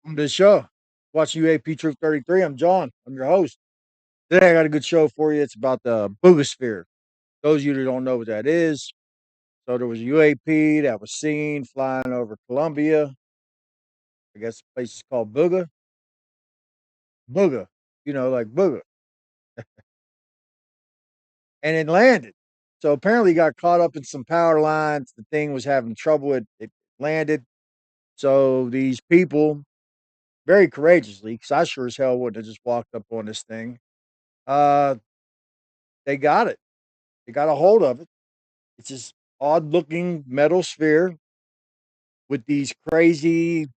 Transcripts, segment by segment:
Welcome to the show. Watching UAP Truth 33. I'm John. I'm your host. Today I got a good show for you. It's about the Buga. Those of you that don't know what that is, so there was a UAP that was seen flying over Colombia. I guess the place is called Buga. Buga, like Buga. And it landed. So apparently got caught up in some power lines. The thing was having trouble. It landed. So these people, very courageously, because I sure as hell wouldn't have just walked up on this thing, uh, they got it. They got a hold of it. It's this odd looking metal sphere with these crazy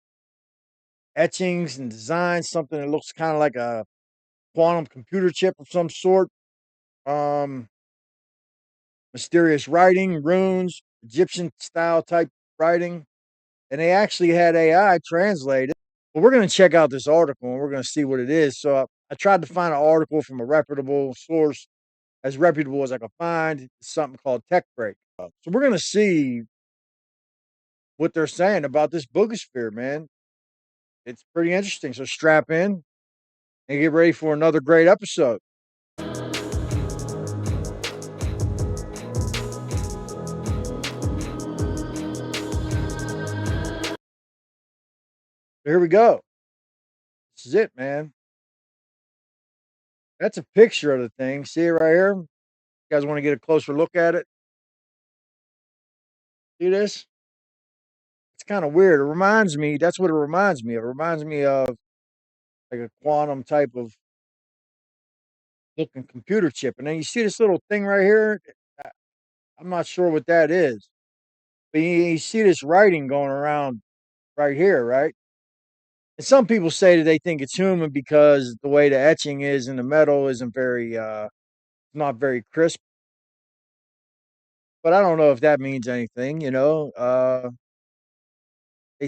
etchings and designs, something that looks kind of like a quantum computer chip of some sort. Um, Mysterious writing, runes, Egyptian style type writing. And they actually had AI translate it. But we're going to check out this article and we're going to see what it is. So I tried to find an article from a reputable source, as reputable as I could find. It's something called Tech Break. So we're going to see what they're saying about this boogosphere, man. It's pretty interesting. So strap in and get ready for another great episode. Here we go. This is it, man. That's a picture of the thing. See it right here? You guys want to get a closer look at it? See this? It's kind of weird. It reminds me, that's what it reminds me of. It reminds me of like a quantum type of looking computer chip. And then you see this little thing right here? I- I'm not sure what that is. But you see this writing going around right here, right? And some people say that they think it's human because the way the etching is in the metal isn't very not very crisp. But I don't know if that means anything. They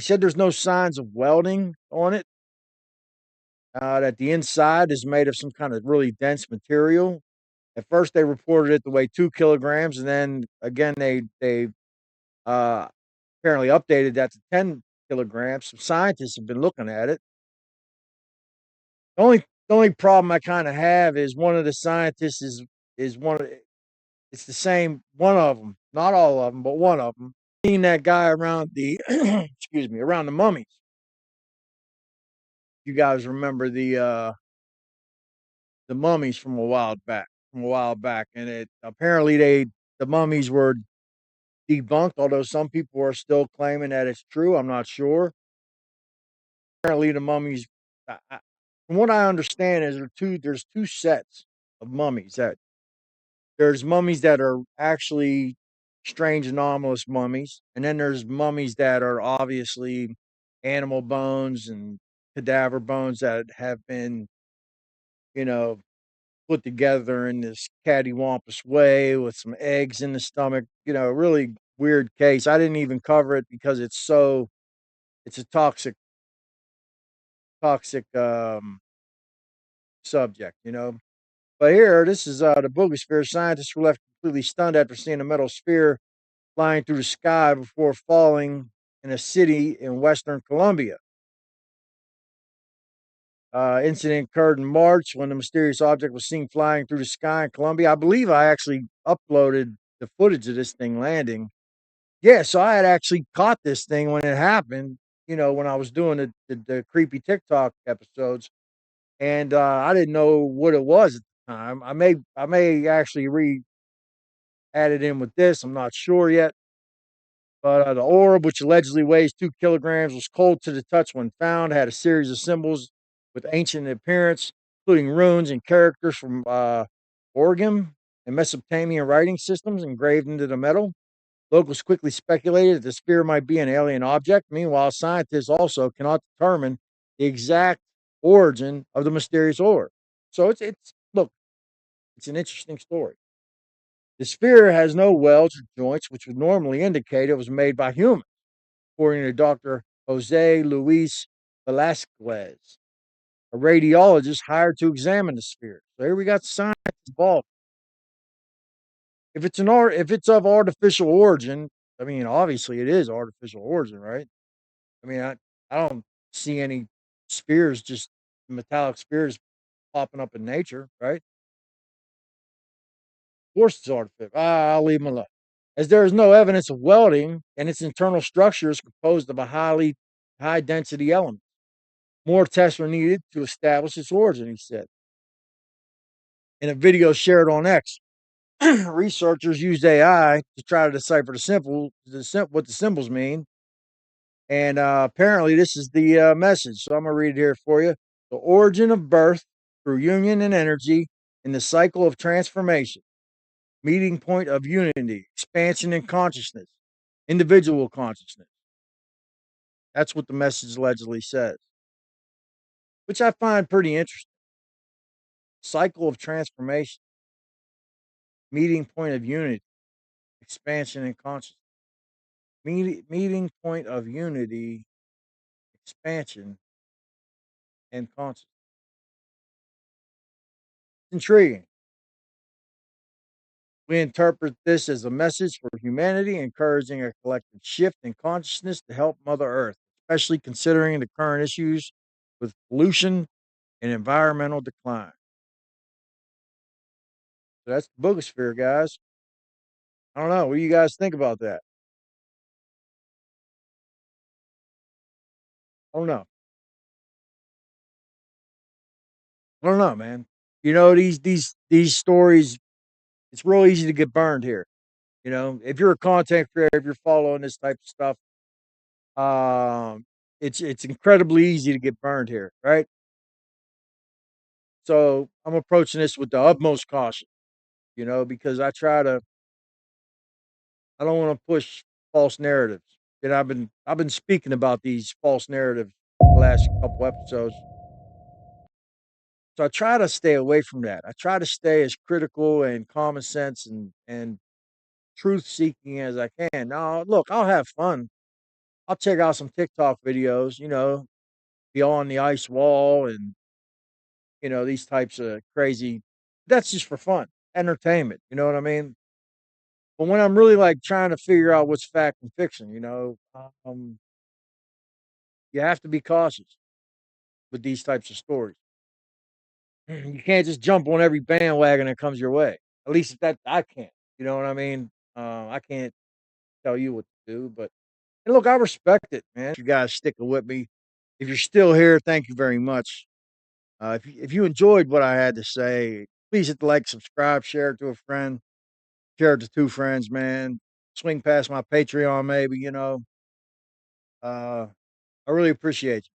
said there's no signs of welding on it. That the inside is made of some kind of really dense material. At first, they reported it to weigh 2 kilograms, and then again they uh, apparently updated that to 10 kilograms. Some scientists have been looking at it. The only problem I kind of have is one of the scientists is one of it's the same one of them, not all of them, but one of them. Seen that guy around the excuse me, around the mummies. You guys remember the mummies from a while back, and it apparently the mummies were debunked, although some people are still claiming that it's true. I'm not sure. Apparently, the mummies, from what I understand, is there's two sets of mummies. That there's mummies that are actually strange, anomalous mummies, and then there's mummies that are obviously animal bones and cadaver bones that have been, you know, put together in this cattywampus way with some eggs in the stomach. Really weird case. I didn't even cover it because it's a toxic subject. But here, this is the boogosphere. Scientists were left completely stunned after seeing a metal sphere flying through the sky before falling in a city in western Colombia. Incident occurred in March when the mysterious object was seen flying through the sky in Colombia. I believe I actually uploaded the footage of this thing landing. Yeah, so I had actually caught this thing when it happened. When I was doing the creepy TikTok episodes, and I didn't know what it was at the time. I may actually add it in with this. I'm not sure yet. But the orb, which allegedly weighs 2 kilograms, was cold to the touch when found. Had a series of symbols with ancient appearance, including runes and characters from Oregon and Mesopotamian writing systems engraved into the metal. Locals quickly speculated that the sphere might be an alien object. Meanwhile, scientists also cannot determine the exact origin of the mysterious orb. So it's look, it's an interesting story. The sphere has no welds or joints, which would normally indicate it was made by humans, according to Dr. Jose Luis Velasquez, a radiologist hired to examine the sphere. So here we got science involved. If it's of artificial origin, I mean, obviously it is artificial origin, right? I mean, I don't see any. spheres, just metallic spheres popping up in nature, right? Of course, it's artificial. I'll leave them alone. As there is no evidence of welding, and its internal structure is composed of a high density element. More tests are needed to establish its origin, he said. In a video shared on X, researchers used AI to try to decipher what the symbols mean. And apparently, this is the message. So I'm going to read it here for you. The origin of birth through union and energy in the cycle of transformation, meeting point of unity, expansion in consciousness, individual consciousness. That's what the message allegedly says, which I find pretty interesting. Cycle of transformation, meeting point of unity, expansion in consciousness. Meeting point of unity, expansion, and consciousness. Intriguing. We interpret this as a message for humanity, encouraging a collective shift in consciousness to help Mother Earth, especially considering the current issues with pollution and environmental decline. So that's the Boogosphere, guys. I don't know. What do you guys think about that? I don't know. I don't know, man. You know, these stories, it's real easy to get burned here. You know, if you're a content creator, if you're following this type of stuff, it's incredibly easy to get burned here, right? So I'm approaching this with the utmost caution, you know, because I don't want to push false narratives. And I've been speaking about these false narratives the last couple episodes. So I try to stay away from that. I try to stay as critical and common sense and truth seeking as I can. Now, look, I'll have fun. I'll check out some TikTok videos, you know, beyond the ice wall and you know these types of crazy. That's just for fun, entertainment. You know what I mean? But when I'm really like trying to figure out what's fact and fiction, you know, you have to be cautious with these types of stories. You can't just jump on every bandwagon that comes your way. At least that I can't. You know what I mean? I can't tell you what to do, but and look, I respect it, man. You guys sticking with me. If you're still here, thank you very much. If you enjoyed what I had to say, please hit the like, subscribe, share it to a friend, share it to two friends, man. Swing past my Patreon, maybe. You know, I really appreciate you.